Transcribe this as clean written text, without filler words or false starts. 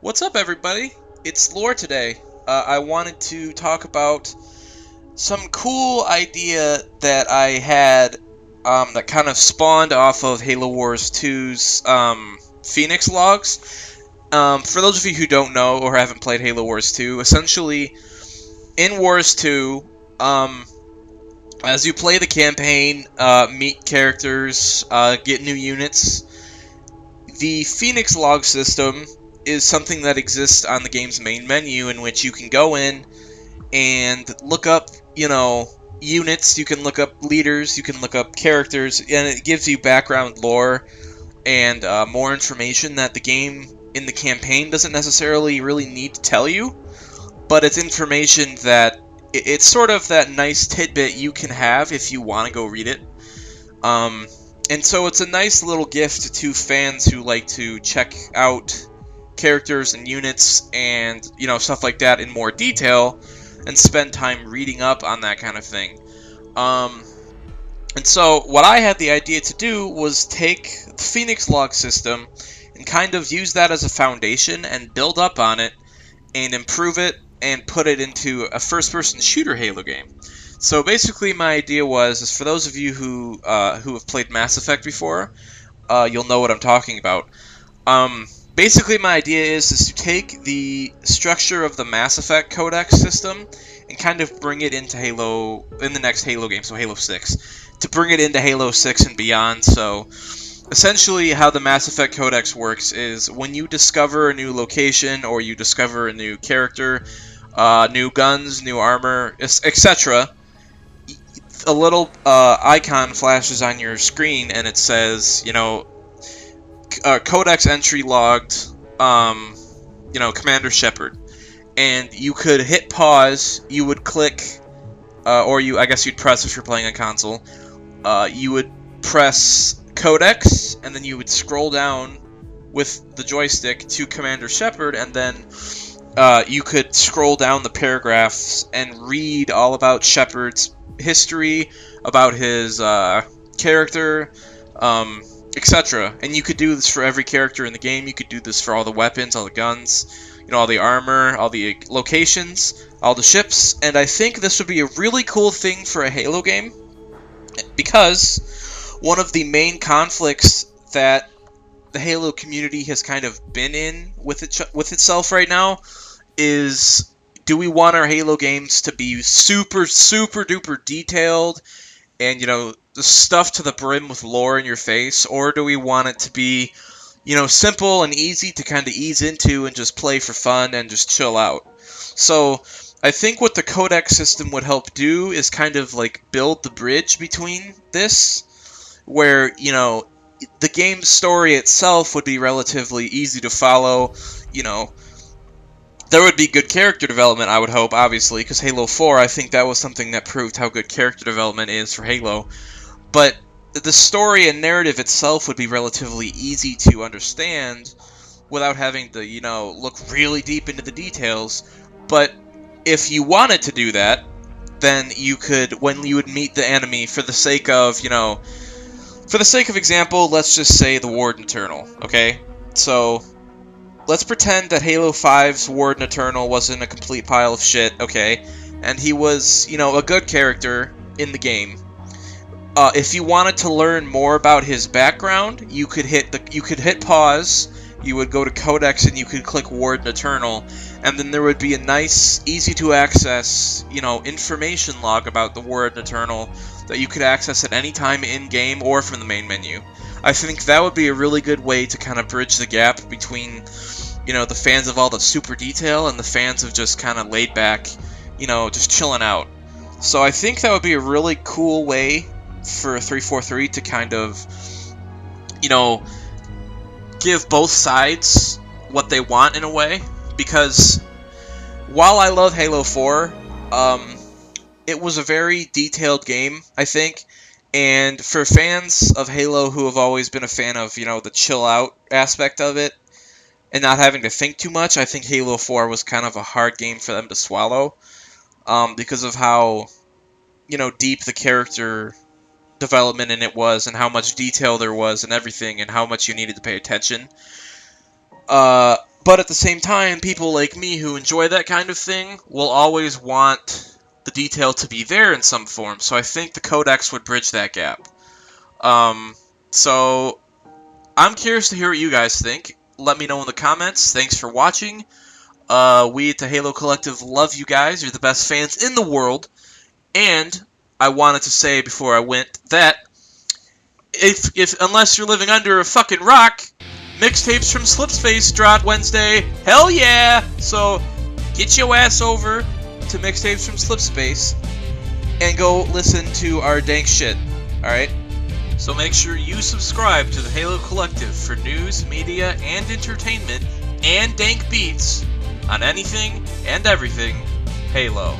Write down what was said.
What's up, everybody? It's Lore today. I wanted to talk about some cool idea that I had that kind of spawned off of Halo Wars 2's Phoenix logs. For those of you who don't know or haven't played Halo Wars 2, essentially, in Wars 2, as you play the campaign, meet characters, get new units, the Phoenix log system is something that exists on the game's main menu, in which you can go in and look up, units, you can look up leaders, you can look up characters, and it gives you background lore and more information that the game in the campaign doesn't necessarily really need to tell you, but it's information that it's sort of that nice tidbit you can have if you want to go read it. And so it's a nice little gift to fans who like to check out characters and units and, stuff like that in more detail and spend time reading up on that kind of thing. And so what I had the idea to do was take the Phoenix log system and kind of use that as a foundation and build up on it and improve it and put it into a first-person shooter Halo game. So basically my idea is for those of you who have played Mass Effect before, you'll know what I'm talking about. Basically my idea is to take the structure of the Mass Effect Codex system and kind of bring it into Halo, in the next Halo game, so Halo 6. To bring it into Halo 6 and beyond, so essentially how the Mass Effect Codex works is when you discover a new location or you discover a new character, new guns, new armor, etc., a little icon flashes on your screen and it says, Codex entry logged, Commander Shepard. And you could hit pause, you would click, I guess you'd press if you're playing on console, you would press Codex, and then you would scroll down with the joystick to Commander Shepard, and then you could scroll down the paragraphs and read all about Shepard's history, about his character, etc. And you could do this for every character in the game. You could do this for all the weapons, all the guns, all the armor, all the locations, all the ships. And I think this would be a really cool thing for a Halo game, because one of the main conflicts that the Halo community has kind of been in with itself right now is, do we want our Halo games to be super, super duper detailed and, stuffed to the brim with lore in your face, or do we want it to be, simple and easy to kind of ease into and just play for fun and just chill out? So I think what the Codex system would help do is kind of like build the bridge between this, where, the game's story itself would be relatively easy to follow, there would be good character development, I would hope, obviously, because Halo 4, I think that was something that proved how good character development is for Halo. But the story and narrative itself would be relatively easy to understand without having to, look really deep into the details. But if you wanted to do that, then you could, when you would meet the enemy, for the sake of example, let's just say the Warden Eternal, okay? So let's pretend that Halo 5's Warden Eternal wasn't a complete pile of shit, okay? And he was, a good character in the game. If you wanted to learn more about his background, you could hit pause, you would go to Codex, and you could click Warden Eternal, and then there would be a nice, easy to access, information log about the Warden Eternal that you could access at any time in-game or from the main menu. I think that would be a really good way to kind of bridge the gap between, the fans of all the super detail and the fans of just kind of laid back, just chilling out. So I think that would be a really cool way for 343 to kind of, give both sides what they want in a way. Because while I love Halo 4, it was a very detailed game, I think. And for fans of Halo who have always been a fan of, the chill out aspect of it and not having to think too much, I think Halo 4 was kind of a hard game for them to swallow, because of how, deep the character development in it was and how much detail there was and everything and how much you needed to pay attention. But at the same time, people like me who enjoy that kind of thing will always want the detail to be there in some form. So I think the Codex would bridge that gap. So I'm curious to hear what you guys think. Let me know in the comments. Thanks for watching. We at the Halo Collective love you guys. You're the best fans in the world. And I wanted to say before I went that if unless you're living under a fucking rock, mixtapes from Slipspace drop Wednesday. Hell yeah! So get your ass over to mixtapes from Slipspace and go listen to our dank shit. Alright? So make sure you subscribe to the Halo Collective for news, media, and entertainment, and dank beats on anything and everything Halo.